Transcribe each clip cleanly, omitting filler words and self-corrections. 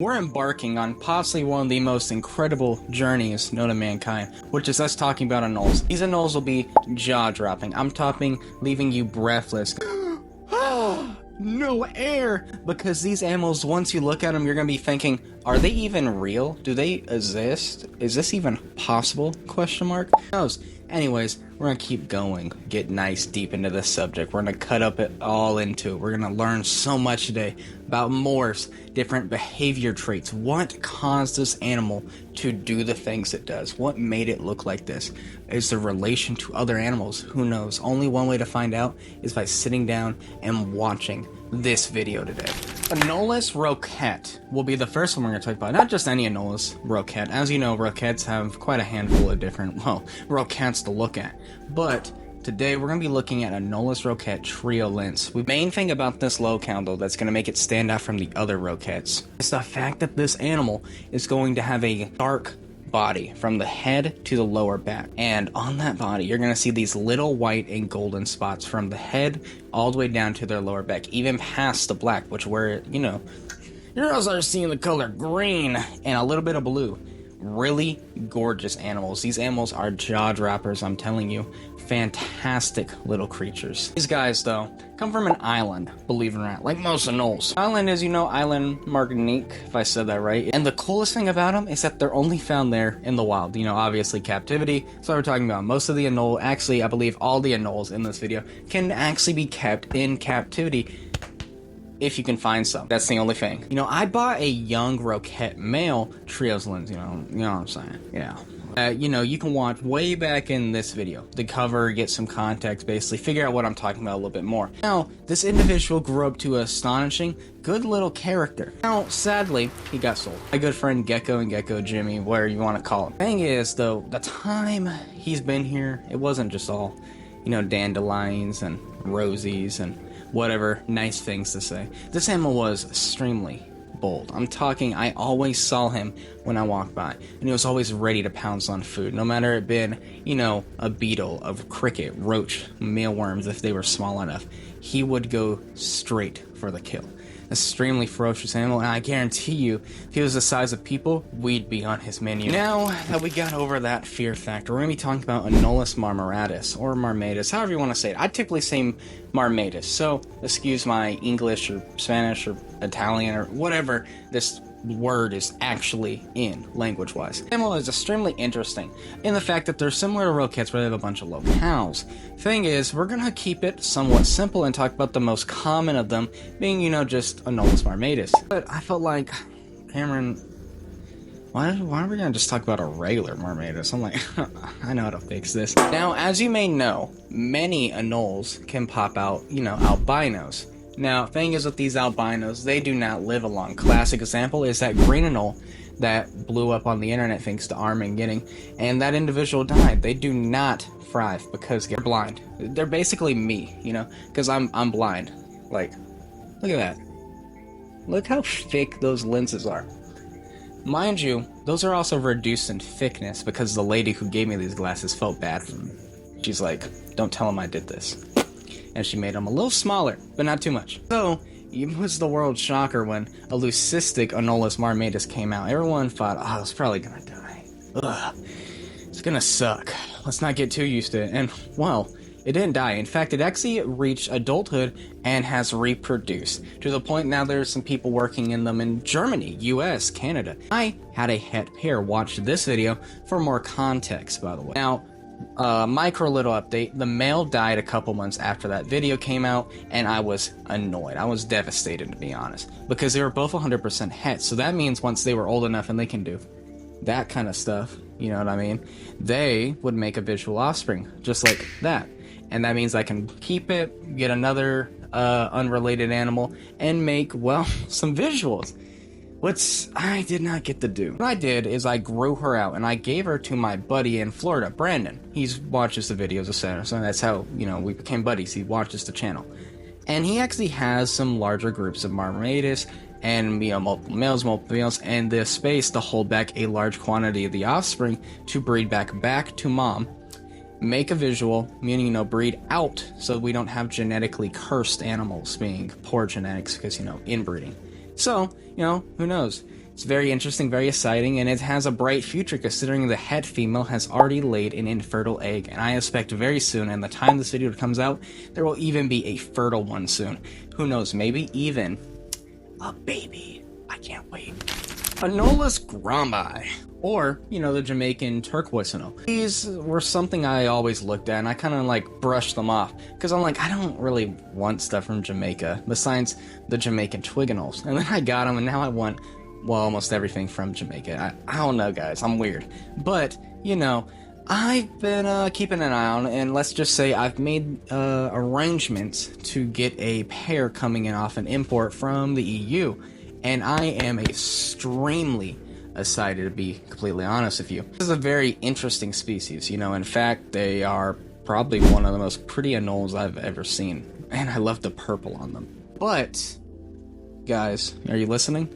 We're embarking on possibly one of the most incredible journeys known to mankind, which is us talking about Anoles. These Anoles will be jaw-dropping. I'm talking leaving you breathless. No air! Because these animals, once you look at them, you're gonna be thinking, are they even real? Do they exist? Is this even possible? Question mark? Who knows? Anyways, we're gonna keep going, get nice deep into this subject. We're gonna cut up it all into it. We're gonna learn so much today about morphs, different behavior traits, what caused this animal to do the things it does, what made it look like this. Is the relation to other animals? Who knows? Only one way to find out is by sitting down and watching this video today. Anolus roquette will be the first one we're going to talk about. Not just any Anolus roquette. As you know, roquettes have quite a handful of different, roquettes to look at. But today we're going to be looking at Anolus roquette trio lens. The main thing about this locale, though, that's going to make it stand out from the other roquettes is the fact that this animal is going to have a dark body from the head to the lower back, and on that body you're going to see these little white and golden spots from the head all the way down to their lower back, even past the black, which where you're also seeing the color green and a little bit of blue. Really gorgeous animals. These animals are jaw droppers, I'm telling you. Fantastic little creatures. These guys, though, come from an island, believe it or not, like most Anoles. Island is, Island Martinique, if I said that right. And the coolest thing about them is that they're only found there in the wild. Obviously captivity. So we're talking about most of the Anole, actually, I believe all the Anoles in this video can actually be kept in captivity if you can find some. That's the only thing. I bought a young roquette male trios lens, you know what I'm saying? Yeah. You can watch way back in this video, the cover, get some context, basically figure out what I'm talking about a little bit more. Now, this individual grew up to an astonishing, good little character. Now, sadly, he got sold. My good friend Gecko and Gecko Jimmy, whatever you want to call him. Thing is, though, the time he's been here, it wasn't just all, dandelions and rosies and whatever nice things to say. This animal was extremely bold. I'm talking, I always saw him when I walked by, and he was always ready to pounce on food, no matter it been, a beetle, a cricket, roach, mealworms, if they were small enough. He would go straight for the kill. Extremely ferocious animal, and I guarantee you, if he was the size of people, we'd be on his menu. Now that we got over that fear factor, we're going to be talking about Anoles marmaratus, or marmatus, however you want to say it. I typically say marmatus, so excuse my English or Spanish or Italian or whatever this word is actually in language-wise. The animal is extremely interesting in the fact that they're similar to roquettes, but they have a bunch of locales. Thing is, we're gonna keep it somewhat simple and talk about the most common of them being, just Anoles marmatus. But I felt like, Cameron, why are we gonna just talk about a regular marmatus? I'm like, I know how to fix this. Now, as you may know, many Anoles can pop out, albinos. Now, thing is with these albinos, they do not live along. Classic example is that green anole that blew up on the internet thanks to Armageddon, and that individual died. They do not thrive because they're blind. They're basically me, because I'm blind. Like, look at that. Look how thick those lenses are. Mind you, those are also reduced in thickness because the lady who gave me these glasses felt bad for them. She's like, don't tell him I did this. And she made them a little smaller, but not too much. So, it was the world shocker when a leucistic Anoles marmatus came out. Everyone thought, oh, it's probably gonna die. Ugh, it's gonna suck. Let's not get too used to it. And, well, it didn't die. In fact, it actually reached adulthood and has reproduced. To the point now there's some people working in them in Germany, US, Canada. I had a het pair watch this video for more context, by the way. Now, micro little update, the male died a couple months after that video came out, and I was annoyed. I was devastated, to be honest, because they were both 100% het, so that means once they were old enough and they can do that kind of stuff, you know what I mean, they would make a visual offspring, just like that. And that means I can keep it, get another unrelated animal, and make, well, some visuals. Which I did not get to do. What I did is I grew her out and I gave her to my buddy in Florida, Brandon. He watches the videos, etc. So that's how, we became buddies. He watches the channel. And he actually has some larger groups of marmaratus and, multiple males, multiple females, and the space to hold back a large quantity of the offspring to breed back to mom. Make a visual, meaning, breed out so we don't have genetically cursed animals being poor genetics because, inbreeding. So, who knows? It's very interesting, very exciting, and it has a bright future considering the het female has already laid an infertile egg, and I expect very soon, and the time this video comes out, there will even be a fertile one soon. Who knows, maybe even a baby. I can't wait. Anolus groi, or, you know, the Jamaican turquoise anole. These were something I always looked at, and I kind of like brushed them off, because I'm like, I don't really want stuff from Jamaica, besides the Jamaican twig anoles. And then I got them, and now I want, well, almost everything from Jamaica. I don't know, guys, I'm weird. But, you know, I've been keeping an eye on, and let's just say I've made arrangements to get a pair coming in off an import from the EU. And I am extremely excited, to be completely honest with you. This is a very interesting species, you know. In fact, they are probably one of the most pretty anoles I've ever seen. And I love the purple on them. But, guys, are you listening?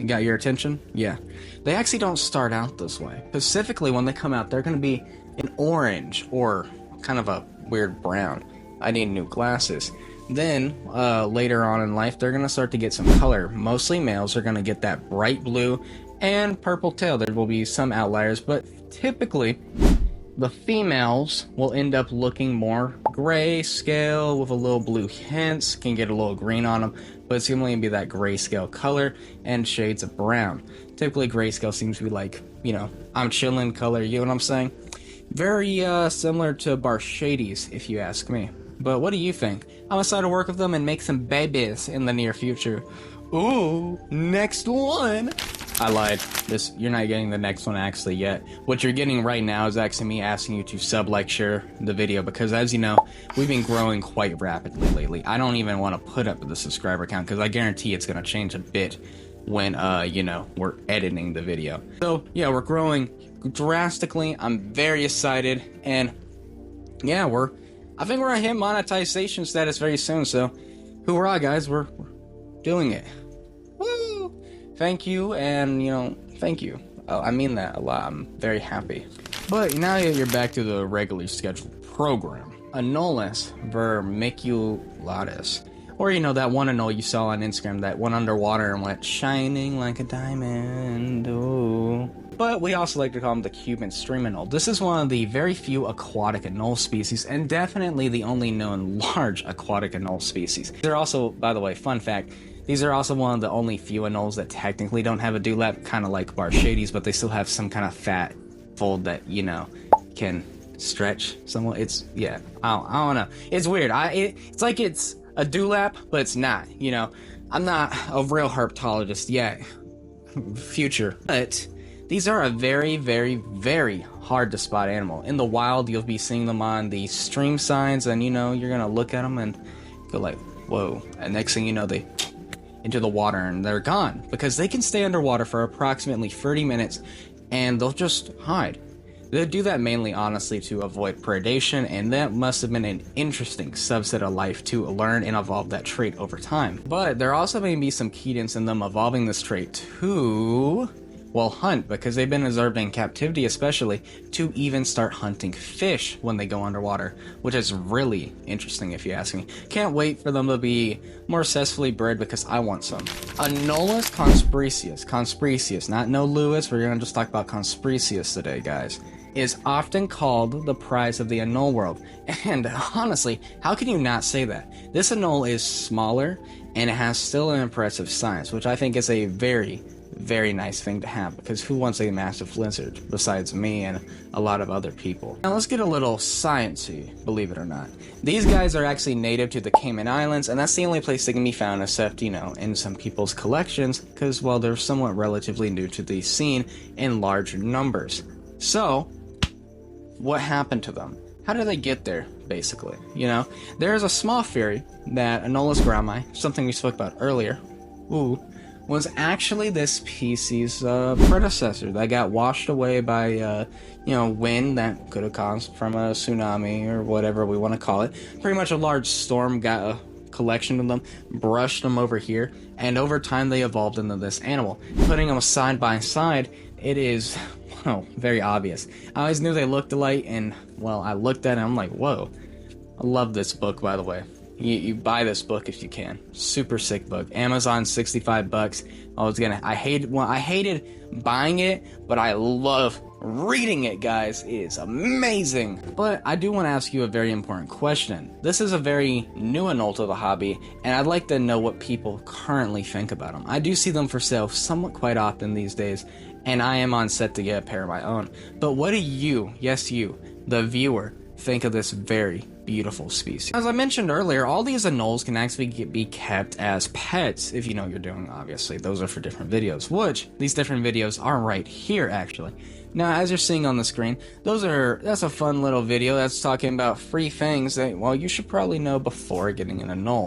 Got your attention? Yeah. They actually don't start out this way. Specifically, when they come out, they're going to be an orange, or kind of a weird brown. I need new glasses. Then, later on in life, they're going to start to get some color. Mostly males are going to get that bright blue and purple tail. There will be some outliers, but typically, the females will end up looking more grayscale with a little blue hints, can get a little green on them, but it's going to be that grayscale color and shades of brown. Typically, grayscale seems to be like, you know, I'm chillin' color, you know what I'm saying? Very similar to Barshades, if you ask me. But what do you think? I'm excited to work with them and make some babies in the near future. Ooh, next one! I lied. You're not getting the next one actually yet. What you're getting right now is actually me asking you to sub, like, share the video, because as you know, we've been growing quite rapidly lately. I don't even want to put up the subscriber count, because I guarantee it's going to change a bit when, you know, we're editing the video. So, yeah, we're growing drastically. I'm very excited, and yeah, I think we're gonna hit monetization status very soon, so hoorah, guys, we're doing it. Woo! Thank you, and, you know, thank you. I mean that a lot. I'm very happy. But now you're back to the regularly scheduled program. Anoles vermiculatus. Or, you know, that one anole you saw on Instagram that went underwater and went shining like a diamond. Ooh. But we also like to call them the Cuban streamol. This is one of the very few aquatic anole species, and definitely the only known large aquatic anole species. They're also, by the way, fun fact, these are also one of the only few anoles that technically don't have a dewlap, kind of like Barshades, but they still have some kind of fat fold that, you know, can stretch somewhat. It's, yeah, I don't know. It's weird. It's like it's a dewlap, but it's not, you know. I'm not a real herpetologist yet. Future. But these are a very, very, very hard to spot animal. In the wild, you'll be seeing them on the stream signs, and, you know, you're gonna look at them and go like, whoa. And next thing you know, they into the water and they're gone, because they can stay underwater for approximately 30 minutes and they'll just hide. They do that mainly, honestly, to avoid predation, and that must have been an interesting subset of life to learn and evolve that trait over time. But there also may be some cadence in them evolving this trait to, well, hunt, because they've been observed in captivity especially, to even start hunting fish when they go underwater, which is really interesting if you ask me. Can't wait for them to be more successfully bred, because I want some. Anoles Conspicius, not no Lewis, we're gonna just talk about Conspicius today, guys, is often called the prize of the anole world. And honestly, how can you not say that? This anole is smaller, and it has still an impressive size, which I think is a very, very nice thing to have, because who wants a massive lizard besides me and a lot of other people? Now let's get a little sciencey, believe it or not. These guys are actually native to the Cayman Islands, and that's the only place they can be found, except, you know, in some people's collections, because, well, they're somewhat relatively new to the scene in large numbers. So, what happened to them? How did they get there, basically? You know, there's a small theory that Anoles groi, something we spoke about earlier, was actually this species' predecessor that got washed away by, you know, wind that could have caused from a tsunami or whatever we want to call it. Pretty much a large storm got a collection of them, brushed them over here, and over time they evolved into this animal. Putting them side by side, it is, well, very obvious. I always knew they looked alike, and, well, I looked at it and I'm like, whoa. I love this book, by the way. you buy this book if you can. Super sick book. Amazon, $65. I hated buying it, but I love reading it, guys. It is amazing. But I do want to ask you a very important question. This is a very new Anole to the hobby, and I'd like to know what people currently think about them. I do see them for sale somewhat quite often these days, and I am on set to get a pair of my own. But what do you, yes you, the viewer, think of this very beautiful species? As I mentioned earlier, all these Anoles can actually be kept as pets if you know what you're doing, obviously. Those are for different videos, which these different videos are right here, actually. Now, as you're seeing on the screen, that's a fun little video that's talking about free things that, well, you should probably know before getting an Anole.